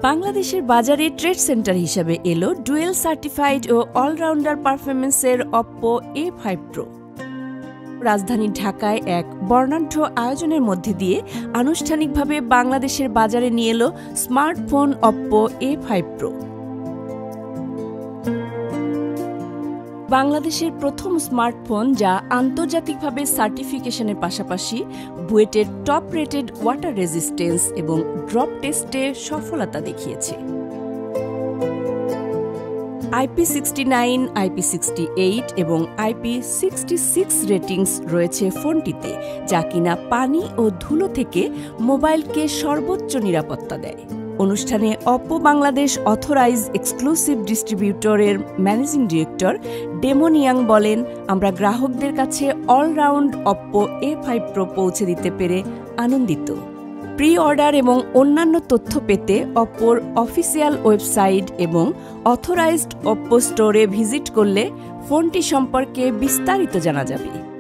বাংলাদেশের বাজারে trade centre হিসেবে এলো ডুয়েল সার্টিফাইড ও অলরাউন্ডার পারফরমেন্সের অপ্পো A5 Pro। রাজধানী ঢাকায় এক বর্ণাঢ্য আয়োজনের মধ্যে দিয়ে আনুষ্ঠানিকভাবে বাংলাদেশের বাজারে নিয়ে এলো স্মার্টফোন অপ্পো A5 Pro। বাংলাদেশের প্রথম স্মার্টফোন যা আন্তর্জাতিকভাবে সার্টিফিকেশনের পাশাপাশি বুয়েটের টপ রেটেড ওয়াটার রেজিস্ট্যান্স এবং ড্রপ টেস্টে সফলতা দেখিয়েছে। IP69, IP68 এবং IP66 রেটিংস রয়েছে ফোনটিতে, যা কিনা পানি ও ধুলো থেকে মোবাইলকে সর্বোচ্চ নিরাপত্তা দেয়। অনুষ্ঠানে অপ্পো বাংলাদেশ অথরাইজ এক্সক্লুসিভ ডিস্ট্রিবিউটরের ম্যানেজিং ডিরেক্টর ডেমন ইয়াং বলেন, আমরা গ্রাহকদের কাছে অলরাউন্ড অপ্পো A5 Pro পৌঁছে দিতে পেরে আনন্দিত। প্রি অর্ডার এবং অন্যান্য তথ্য পেতে অপ্পোর অফিসিয়াল ওয়েবসাইট এবং অথরাইজড অপ্পো স্টোরে ভিজিট করলে ফোনটি সম্পর্কে বিস্তারিত জানা যাবে।